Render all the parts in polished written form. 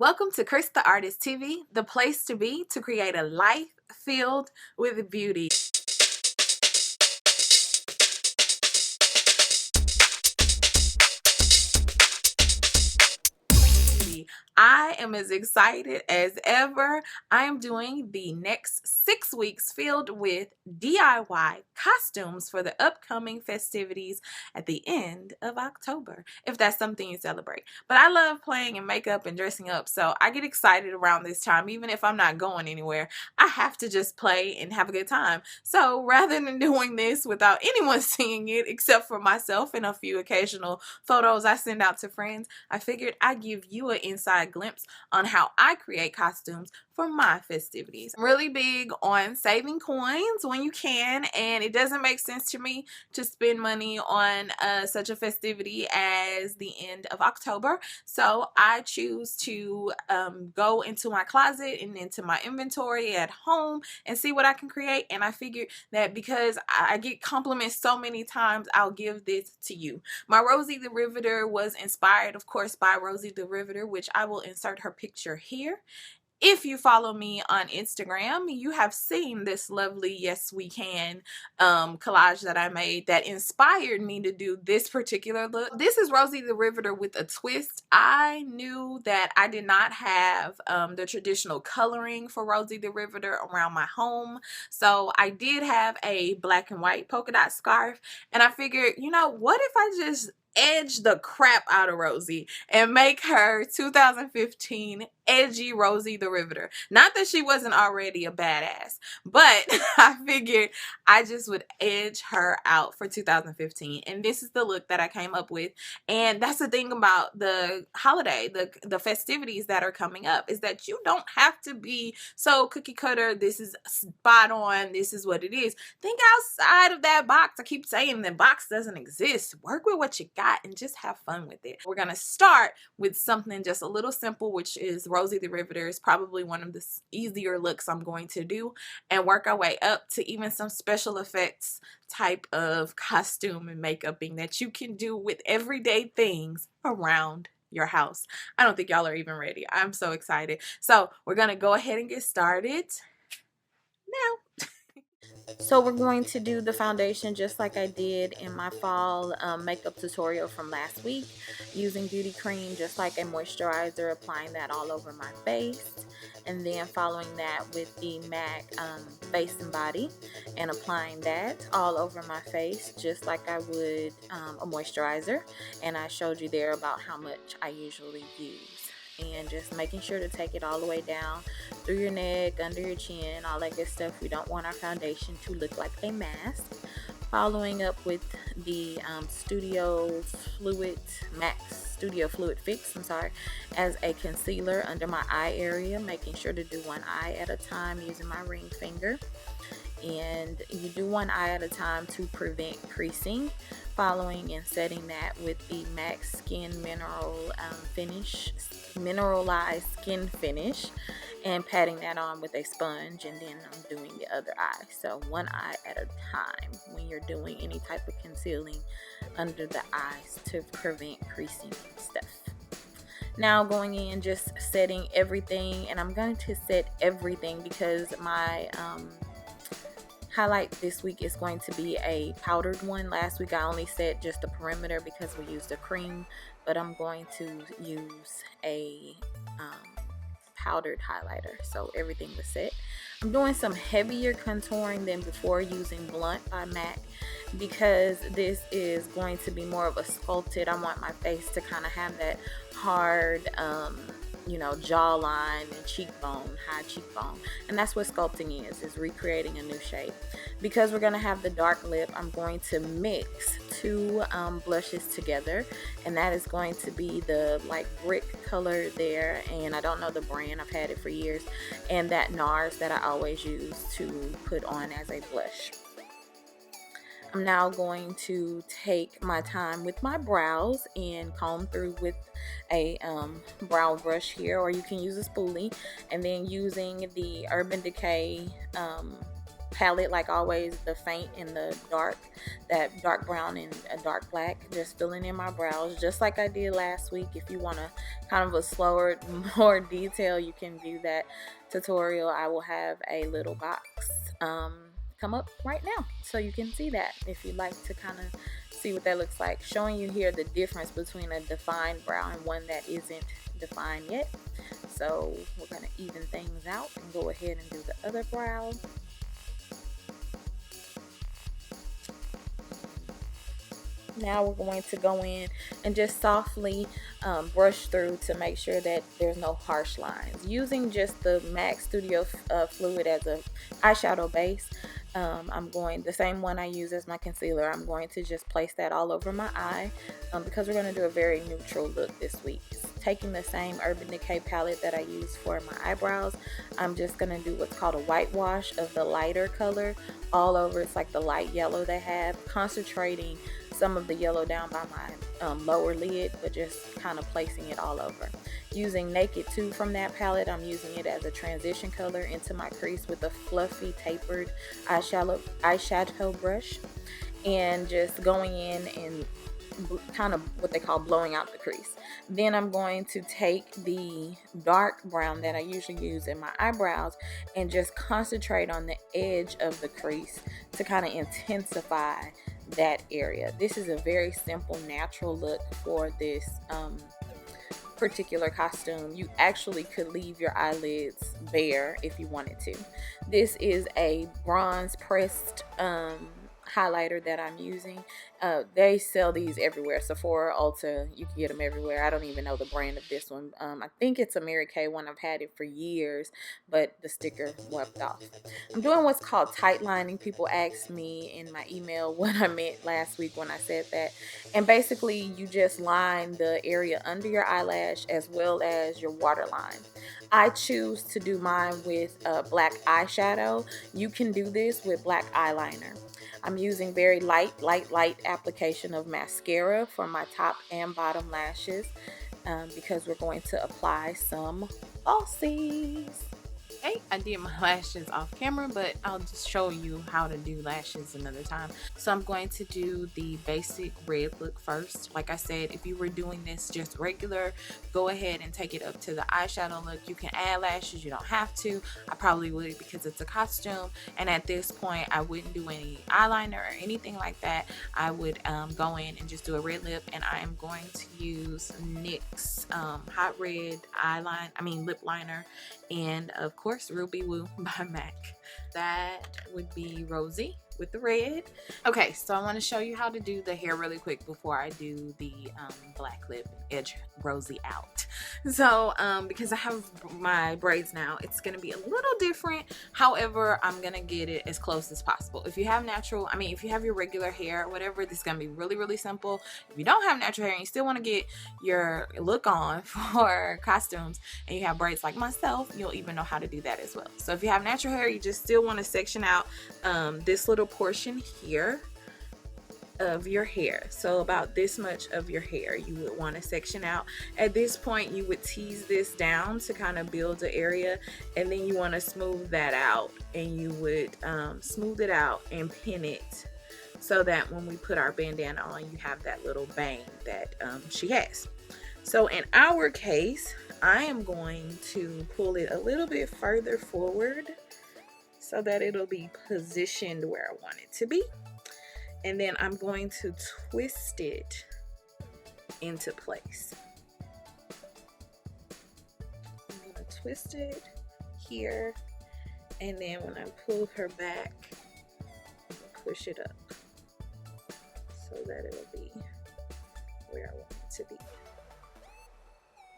Welcome to Crys the Artist TV, the place to be to create a life filled with beauty. I am as excited as ever. I am doing the next 6 weeks filled with DIY costumes for the upcoming festivities at the end of October, if that's something you celebrate. But I love playing in makeup and dressing up, so I get excited around this time. Even if I'm not going anywhere, I have to just play and have a good time. So rather than doing this without anyone seeing it except for myself and a few occasional photos I send out to friends, I figured I'd give you an inside glimpse on how I create costumes for my festivities. I'm really big on saving coins when you can, and it doesn't make sense to me to spend money on such a festivity as the end of October. So I choose to go into my closet and into my inventory at home and see what I can create. And I figured that because I get compliments so many times, I'll give this to you. My Rosie the Riveter was inspired, of course, by Rosie the Riveter, which I will insert her picture here. If you follow me on Instagram, you have seen this lovely Yes We Can collage that I made that inspired me to do this particular look. This is Rosie the Riveter with a twist. I knew that I did not have the traditional coloring for Rosie the Riveter around my home. So I did have a black and white polka dot scarf. And I figured, you know, what if I just edge the crap out of Rosie and make her 2015 edgy Rosie the Riveter. Not that she wasn't already a badass, but I figured I just would edge her out for 2015. And this is the look that I came up with. And that's the thing about the holiday, the festivities that are coming up, is that you don't have to be so cookie cutter. This is spot on. This is what it is. Think outside of that box. I keep saying the box doesn't exist. Work with what you got and just have fun with it. We're going to start with something just a little simple, which is Rosie the Riveter. Is probably one of the easier looks I'm going to do, and work our way up to even some special effects type of costume and makeuping that you can do with everyday things around your house. I don't think y'all are even ready. I'm so excited. So we're going to go ahead and get started now. So we're going to do the foundation just like I did in my fall makeup tutorial from last week, using beauty cream just like a moisturizer, applying that all over my face, and then following that with the MAC face and body and applying that all over my face just like I would a moisturizer. And I showed you there about how much I usually use. And just making sure to take it all the way down through your neck, under your chin, all that good stuff. We don't want our foundation to look like a mask. Following up with the Studio Fluid Fix, as a concealer under my eye area, making sure to do one eye at a time using my ring finger. And you do one eye at a time to prevent creasing. Following and setting that with the MAC Skin mineralized skin finish, and patting that on with a sponge, and then I'm doing the other eye. So one eye at a time when you're doing any type of concealing under the eyes to prevent creasing and stuff. Now going in, just setting everything, and I'm going to set everything because my highlight this week is going to be a powdered one. Last week I only set just the perimeter because we used a cream, but I'm going to use a powdered highlighter, so everything was set. I'm doing some heavier contouring than before using Blunt by MAC because this is going to be more of a sculpted. I want my face to kind of have that hard you know, jawline and cheekbone, high cheekbone, and that's what sculpting is recreating a new shape. Because we're going to have the dark lip, I'm going to mix two blushes together, and that is going to be the like brick color there, and I don't know the brand, I've had it for years, and that NARS that I always use to put on as a blush. I'm now going to take my time with my brows and comb through with a brow brush here, or you can use a spoolie, and then using the Urban Decay palette, like always, the faint and the dark, that dark brown and a dark black, just filling in my brows just like I did last week. If you want to kind of a slower, more detail, you can view that tutorial. I will have a little box come up right now so you can see that if you'd like to kind of see what that looks like, showing you here the difference between a defined brow and one that isn't defined yet. So we're going to even things out and go ahead and do the other brow. Now we're going to go in and just softly brush through to make sure that there's no harsh lines. Using just the MAC Studio Fluid as a eyeshadow base, I'm going, the same one I use as my concealer, I'm going to just place that all over my eye because we're going to do a very neutral look this week. Taking the same Urban Decay palette that I use for my eyebrows, I'm just going to do what's called a whitewash of the lighter color all over. It's like the light yellow they have, concentrating some of the yellow down by my lower lid, but just kind of placing it all over. Using Naked 2 from that palette, I'm using it as a transition color into my crease with a fluffy tapered eyeshadow brush, and just going in and kind of what they call blowing out the crease. Then I'm going to take the dark brown that I usually use in my eyebrows and just concentrate on the edge of the crease to kind of intensify that area. This is a very simple, natural look for this particular costume. You actually could leave your eyelids bare if you wanted to. This is a bronze pressed highlighter that I'm using. They sell these everywhere. Sephora, Ulta, you can get them everywhere. I don't even know the brand of this one. I think it's a Mary Kay one. I've had it for years, but the sticker wiped off. I'm doing what's called tight lining. People asked me in my email what I meant last week when I said that. And basically, you just line the area under your eyelash as well as your waterline. I choose to do mine with black eyeshadow. You can do this with black eyeliner. I'm using very light application of mascara for my top and bottom lashes because we're going to apply some falsies. Okay, I did my lashes off camera, but I'll just show you how to do lashes another time. So I'm going to do the basic red look first. Like I said, if you were doing this just regular, go ahead and take it up to the eyeshadow look. You can add lashes, you don't have to. I probably would because it's a costume, and at this point I wouldn't do any eyeliner or anything like that. I would go in and just do a red lip, and I am going to use NYX Hot Red lip liner, and of course Ruby Woo by MAC. That would be Rosie with the red. Okay, so I want to show you how to do the hair really quick before I do the black lip edge Rosie out. So because I have my braids now, it's going to be a little different. However, I'm going to get it as close as possible. If you have if you have your regular hair or whatever, this is going to be really simple. If you don't have natural hair and you still want to get your look on for costumes and you have braids like myself, you'll even know how to do that as well. So if you have natural hair, you just still want to section out this little portion here of your hair. So about this much of your hair you would want to section out. At this point you would tease this down to kind of build the area, and then you want to smooth that out, and you would smooth it out and pin it so that when we put our bandana on, you have that little bang that she has. So in our case, I am going to pull it a little bit further forward so that it'll be positioned where I want it to be. And then I'm going to twist it into place. I'm going to twist it here, and then when I pull her back, push it up so that it'll be where I want it to be.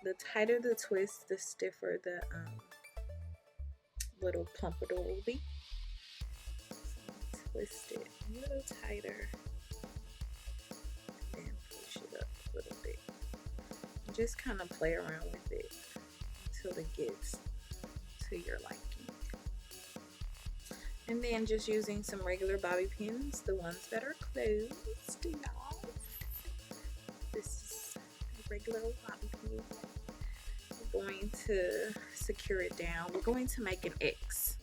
The tighter the twist, the stiffer the little pompadour will be. Twist it a little tighter and push it up a little bit. Just kind of play around with it until it gets to your liking. And then just using some regular bobby pins, the ones that are closed, y'all. This is a regular bobby pin. We're going to secure it down. We're going to make an X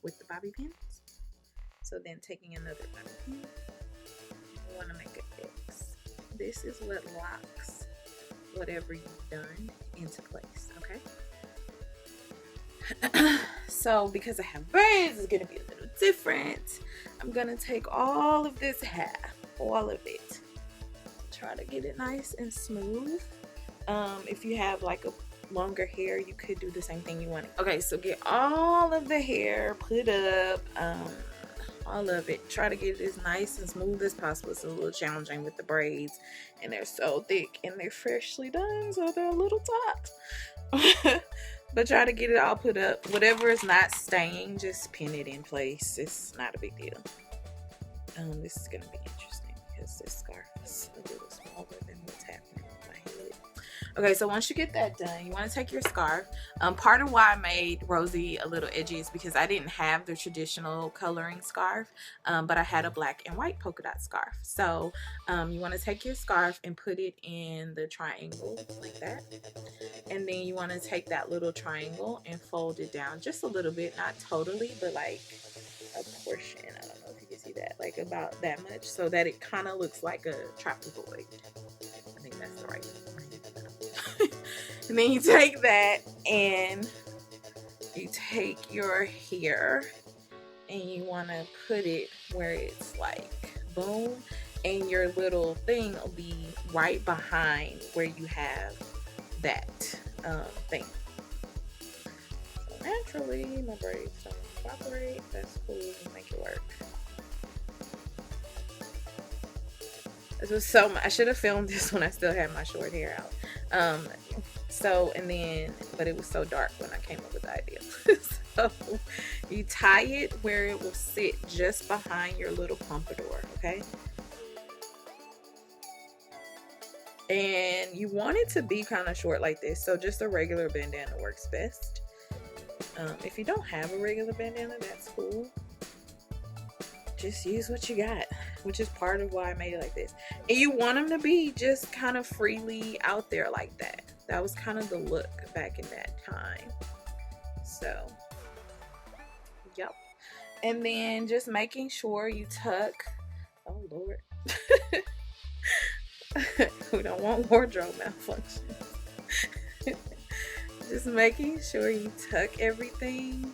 with the bobby pins. So then taking another line here, you want to make an X. This is what locks whatever you've done into place, okay? So because I have braids, it's going to be a little different. I'm going to take all of this hair, all of it. Try to get it nice and smooth. If you have like a longer hair, you could do the same thing you want. Okay, so get all of the hair put up, all of it. Try to get it as nice and smooth as possible. It's a little challenging with the braids, and they're so thick and they're freshly done, so they're a little taut. But try to get it all put up. Whatever is not staying, just pin it in place. It's not a big deal. This is gonna be interesting because this scarf is a little smaller than what's happening on my head. Okay, so once you get that done, you want to take your scarf. Part of why I made Rosie a little edgy is because I didn't have the traditional coloring scarf, but I had a black and white polka dot scarf. So you want to take your scarf and put it in the triangle like that. And then you want to take that little triangle and fold it down just a little bit, not totally, but like a portion. I don't know if you can see that, like about that much, so that it kind of looks like a trapezoid. I think that's the right one. And then you take that and you take your hair and you want to put it where it's like boom, and your little thing will be right behind where you have that thing. So naturally my braids don't cooperate. That's cool. You make it work. This was so much. I should have filmed this when I still had my short hair out. But it was so dark when I came up with the idea. So you tie it where it will sit just behind your little pompadour, okay? And you want it to be kind of short like this, so just a regular bandana works best. If you don't have a regular bandana, that's cool. Just use what you got, which is part of why I made it like this. And you want them to be just kind of freely out there like that. That was kind of the look back in that time. So, yep. And then just making sure you tuck. Oh Lord. We don't want wardrobe malfunction. Just making sure you tuck everything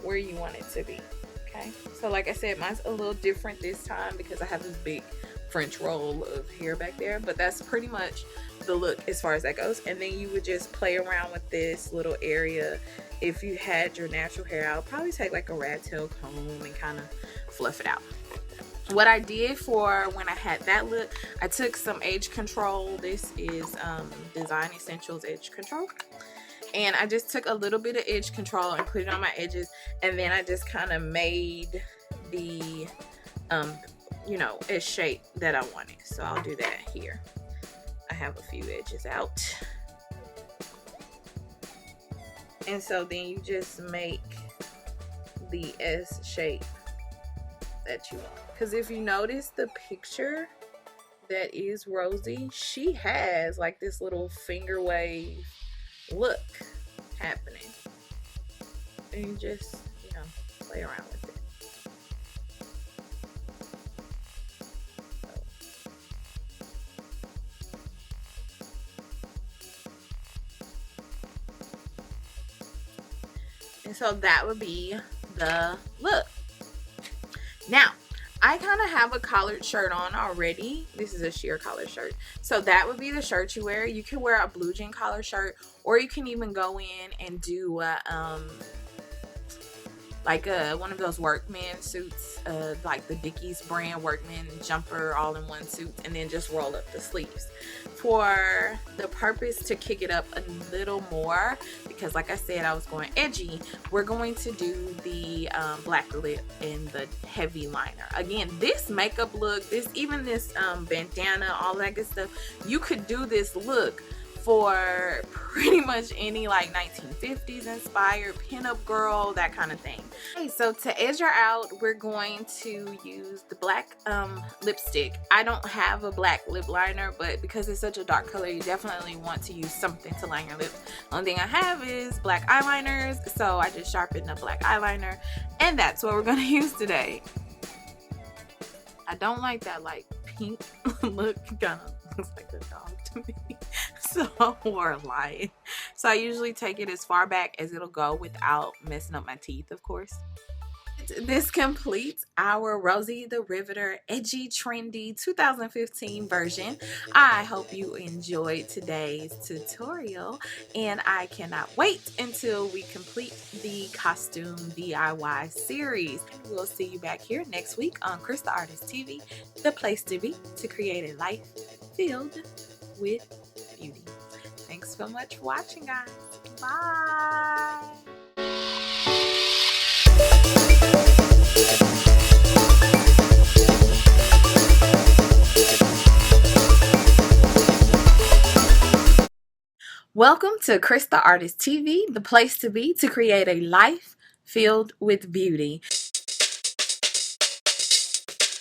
where you want it to be. Okay, so like I said, mine's a little different this time because I have this big French roll of hair back there, but that's pretty much the look as far as that goes. And then you would just play around with this little area. If you had your natural hair out, probably take like a rat tail comb and kind of fluff it out. What I did for when I had that look, I took some edge control. This is Design Essentials edge control. And I just took a little bit of edge control and put it on my edges, and then I just kind of made the you know, edge shape that I wanted. So I'll do that here. I have a few edges out, and so then you just make the S shape that you want. Because if you notice the picture that is Rosie, she has like this little finger wave look happening, and you just, you know, play around with it. And so that would be the look. Now I kind of have a collared shirt on already. This is a sheer collar shirt. So that would be the shirt you wear. You can wear a blue jean collar shirt, or you can even go in and do like one of those workman suits, like the Dickies brand workman jumper all in one suit, and then just roll up the sleeves. For the purpose to kick it up a little more, because like I said, I was going edgy, we're going to do the black lip and the heavy liner. Again, this makeup look, this bandana, all that good stuff, you could do this look for pretty much any like 1950s inspired pinup girl, that kind of thing. Okay, so to edge her out, we're going to use the black lipstick. I don't have a black lip liner, but because it's such a dark color, you definitely want to use something to line your lips. Only thing I have is black eyeliners, so I just sharpened a black eyeliner, and that's what we're going to use today. I don't like that like pink look. Kind of looks like a dog to me. So, or a lion. So I usually take it as far back as it'll go without messing up my teeth, of course. This completes our Rosie the Riveter edgy, trendy 2015 version. I hope you enjoyed today's tutorial, and I cannot wait until we complete the costume DIY series. We'll see you back here next week on Crys the Artist TV, the place to be to create a life filled with beauty. Thanks so much for watching, guys. Bye. Welcome to Crys the Artist TV, the place to be to create a life filled with beauty.